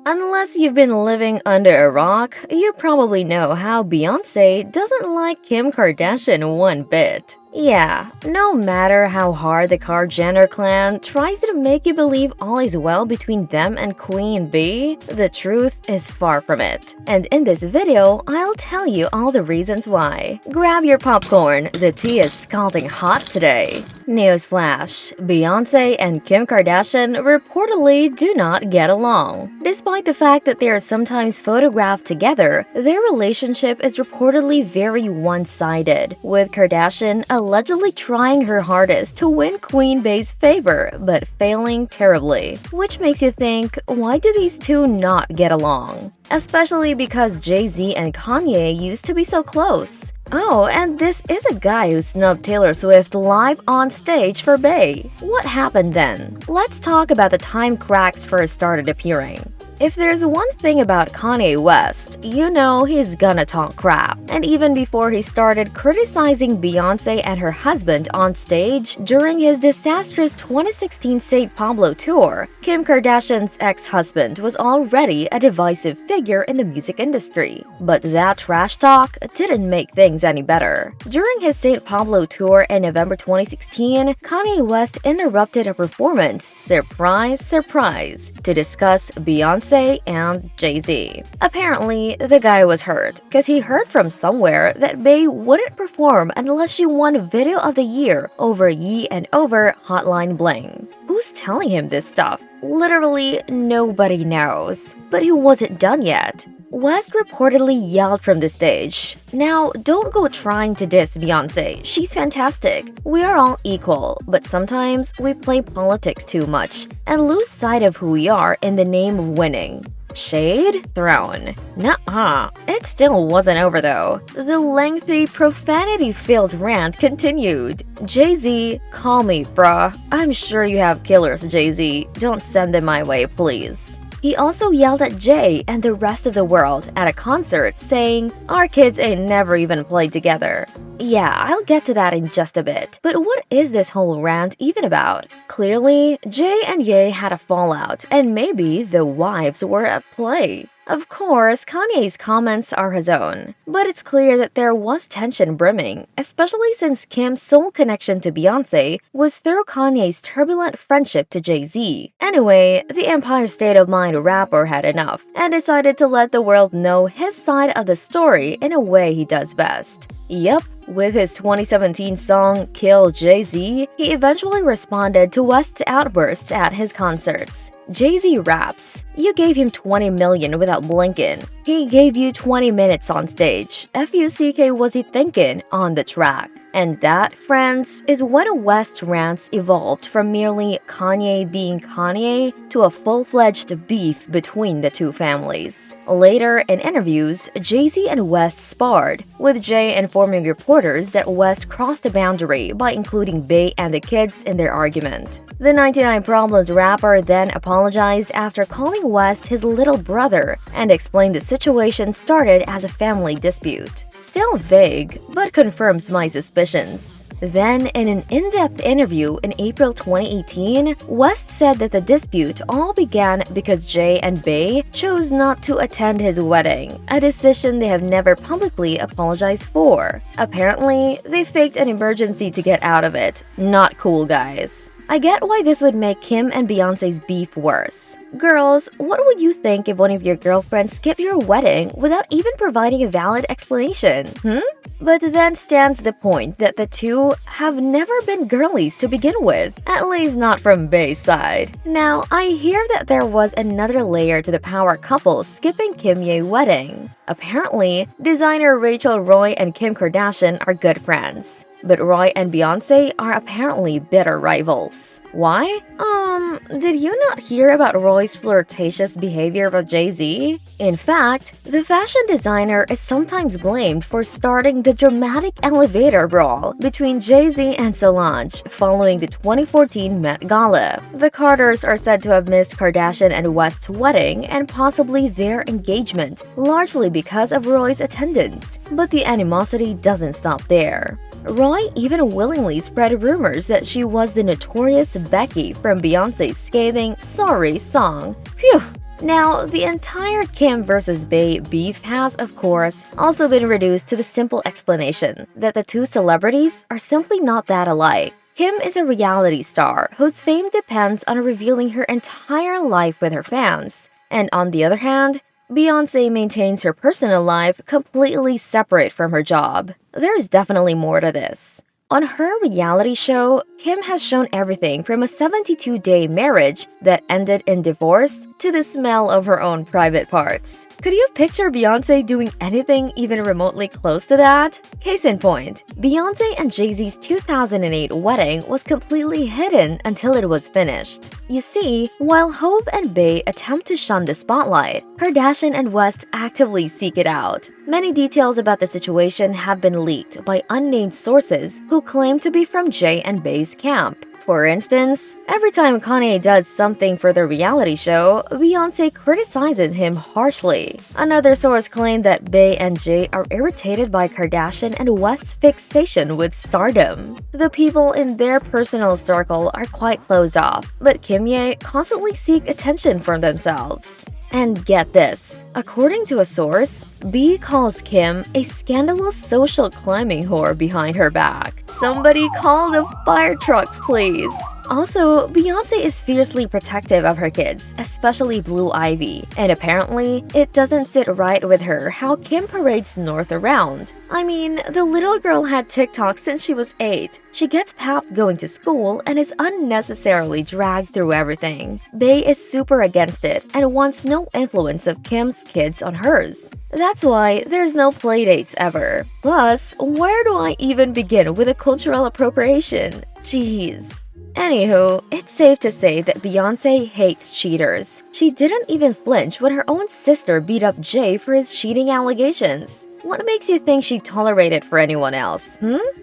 Unless you've been living under a rock, you probably know how Beyoncé doesn't like Kim Kardashian one bit. Yeah, no matter how hard the Kar-Jenner clan tries to make you believe all is well between them and Queen Bee, the truth is far from it. And in this video, I'll tell you all the reasons why. Grab your popcorn, the tea is scalding hot today. Newsflash: Beyoncé and Kim Kardashian reportedly do not get along. Despite the fact that they are sometimes photographed together, their relationship is reportedly very one-sided, with Kardashian allegedly trying her hardest to win Queen Bee's favor, but failing terribly. Which makes you think, why do these two not get along? Especially because Jay-Z and Kanye used to be so close. Oh, and this is a guy who snubbed Taylor Swift live on stage for Bey. What happened then? Let's talk about the time cracks first started appearing. If there's one thing about Kanye West, you know he's gonna talk crap. And even before he started criticizing Beyoncé and her husband on stage during his disastrous 2016 St. Pablo tour, Kim Kardashian's ex-husband was already a divisive figure in the music industry. But that trash talk didn't make things any better. During his St. Pablo tour in November 2016, Kanye West interrupted a performance, surprise, surprise, to discuss Beyoncé and Jay-Z. Apparently, the guy was hurt because he heard from somewhere that Bey wouldn't perform unless she won Video of the Year over Ye and over Hotline Bling. Who's telling him this stuff? Literally nobody knows. But he wasn't done yet. West reportedly yelled from the stage, "Now, don't go trying to diss Beyoncé, she's fantastic. We are all equal, but sometimes we play politics too much and lose sight of who we are in the name of winning." Shade thrown. Nuh-uh. It still wasn't over though. The lengthy, profanity-filled rant continued. Jay-Z, call me, bruh. I'm sure you have killers, Jay-Z. Don't send them my way, please. He also yelled at Jay and the rest of the world at a concert, saying, "Our kids ain't never even played together." Yeah, I'll get to that in just a bit. But what is this whole rant even about? Clearly, Jay and Ye had a fallout, and maybe the wives were at play. Of course, Kanye's comments are his own, but it's clear that there was tension brimming, especially since Kim's sole connection to Beyoncé was through Kanye's turbulent friendship to Jay-Z. Anyway, the Empire State of Mind rapper had enough and decided to let the world know his side of the story in a way he does best. Yup. With his 2017 song Kill Jay-Z, he eventually responded to West's outbursts at his concerts. Jay-Z raps, "You gave him 20 million without blinking. He gave you 20 minutes on stage. F-U-C-K was he thinking on the track." And that, friends, is when West rants evolved from merely Kanye being Kanye to a full-fledged beef between the two families. Later, in interviews, Jay-Z and West sparred, with Jay informing reporters that West crossed a boundary by including Bey and the kids in their argument. The 99 Problems rapper then apologized after calling West his little brother and explained the situation started as a family dispute. Still vague, but confirms my suspicions. Then, in an in-depth interview in April 2018, West said that the dispute all began because Jay and Bey chose not to attend his wedding, a decision they have never publicly apologized for. Apparently, they faked an emergency to get out of it. Not cool, guys. I get why this would make Kim and Beyoncé's beef worse. Girls, what would you think if one of your girlfriends skipped your wedding without even providing a valid explanation? But then stands the point that the two have never been girlies to begin with, at least not from Bey's side. Now, I hear that there was another layer to the power couple skipping Kim Ye's wedding. Apparently, designer Rachel Roy and Kim Kardashian are good friends. But Roy and Beyoncé are apparently bitter rivals. Why? Did you not hear about Roy's flirtatious behavior with Jay-Z? In fact, the fashion designer is sometimes blamed for starting the dramatic elevator brawl between Jay-Z and Solange following the 2014 Met Gala. The Carters are said to have missed Kardashian and West's wedding and possibly their engagement, largely because of Roy's attendance. But the animosity doesn't stop there. Roy even willingly spread rumors that she was the notorious Becky from Beyoncé's scathing "Sorry" song. Phew! Now, the entire Kim versus Bey beef has, of course, also been reduced to the simple explanation that the two celebrities are simply not that alike. Kim is a reality star whose fame depends on revealing her entire life with her fans. And on the other hand, Beyoncé maintains her personal life completely separate from her job. There's definitely more to this. On her reality show, Kim has shown everything from a 72-day marriage that ended in divorce to the smell of her own private parts. Could you picture Beyoncé doing anything even remotely close to that? Case in point, Beyoncé and Jay-Z's 2008 wedding was completely hidden until it was finished. You see, while Hope and Bey attempt to shun the spotlight, Kardashian and West actively seek it out. Many details about the situation have been leaked by unnamed sources who claim to be from Jay and Bey's camp. For instance, every time Kanye does something for the reality show, Beyoncé criticizes him harshly. Another source claimed that Bey and Jay are irritated by Kardashian and West's fixation with stardom. The people in their personal circle are quite closed off, but Kimye constantly seek attention from themselves. And get this, according to a source, B calls Kim a scandalous social climbing whore behind her back. Somebody call the fire trucks, please. Also, Beyoncé is fiercely protective of her kids, especially Blue Ivy, and apparently, it doesn't sit right with her how Kim parades North around. I mean, the little girl had TikTok since she was 8. She gets papped going to school and is unnecessarily dragged through everything. Bey is super against it and wants no influence of Kim's kids on hers. That's why there's no playdates ever. Plus, where do I even begin with a cultural appropriation? Jeez. Anywho, it's safe to say that Beyoncé hates cheaters. She didn't even flinch when her own sister beat up Jay for his cheating allegations. What makes you think she'd tolerate it for anyone else,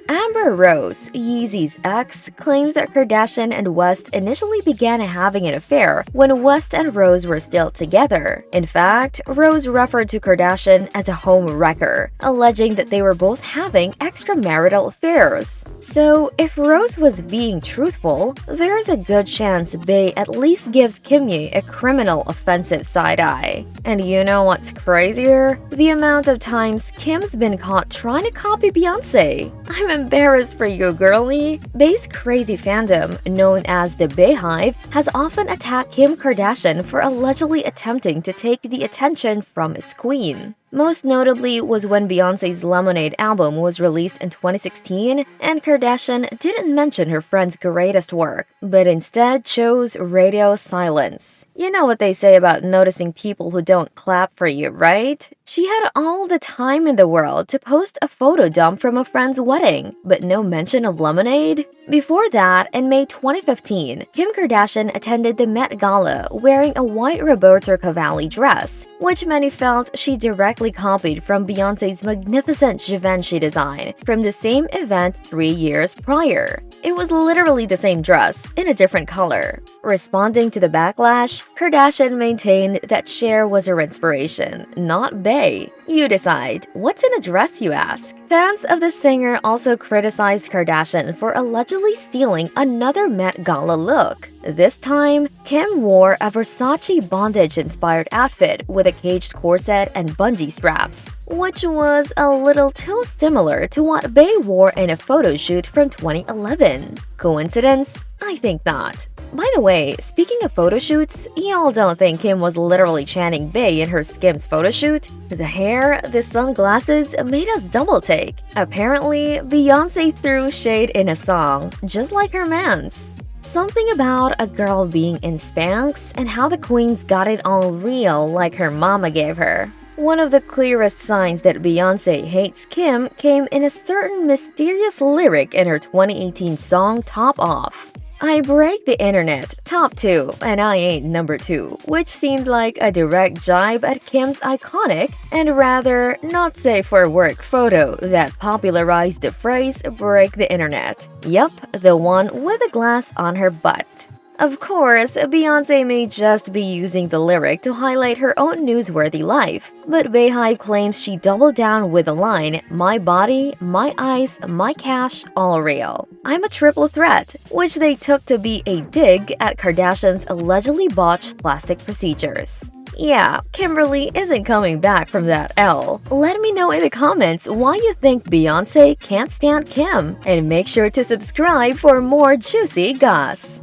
Amber Rose, Yeezy's ex, claims that Kardashian and West initially began having an affair when West and Rose were still together. In fact, Rose referred to Kardashian as a home wrecker, alleging that they were both having extramarital affairs. So, if Rose was being truthful, there's a good chance Bey at least gives Kimye a criminal offensive side-eye. And you know what's crazier? The amount of times Kim's been caught trying to copy Beyoncé. I'm embarrassed for you, girlie. Bey's crazy fandom, known as the Beyhive, has often attacked Kim Kardashian for allegedly attempting to take the attention from its queen. Most notably was when Beyoncé's Lemonade album was released in 2016, and Kardashian didn't mention her friend's greatest work, but instead chose radio silence. You know what they say about noticing people who don't clap for you, right? She had all the time in the world to post a photo dump from a friend's wedding, but no mention of Lemonade. Before that, in May 2015, Kim Kardashian attended the Met Gala wearing a white Roberto Cavalli dress, which many felt she directly copied from Beyoncé's magnificent Givenchy design from the same event 3 years prior. It was literally the same dress, in a different color. Responding to the backlash, Kardashian maintained that Cher was her inspiration, not Bey. You decide. What's in a dress, you ask? Fans of the singer also criticized Kardashian for allegedly stealing another Met Gala look. This time, Kim wore a Versace bondage-inspired outfit with a caged corset and bungee straps, which was a little too similar to what Bey wore in a photo shoot from 2011. Coincidence? I think not. By the way, speaking of photo shoots, y'all don't think Kim was literally chanting Bey in her Skims photo shoot? The hair, the sunglasses made us double take. Apparently, Beyoncé threw shade in a song, just like her man's. Something about a girl being in Spanx and how the queens got it all real like her mama gave her. One of the clearest signs that Beyoncé hates Kim came in a certain mysterious lyric in her 2018 song Top Off. I break the internet, top 2, and I ain't number 2, which seemed like a direct jibe at Kim's iconic and rather not safe for work photo that popularized the phrase break the internet. Yup, the one with a glass on her butt. Of course, Beyoncé may just be using the lyric to highlight her own newsworthy life, but Beyhive claims she doubled down with the line, "My body, my eyes, my cash, all real. I'm a triple threat," which they took to be a dig at Kardashian's allegedly botched plastic procedures. Yeah, Kimberly isn't coming back from that L. Let me know in the comments why you think Beyonce can't stand Kim, and make sure to subscribe for more juicy goss.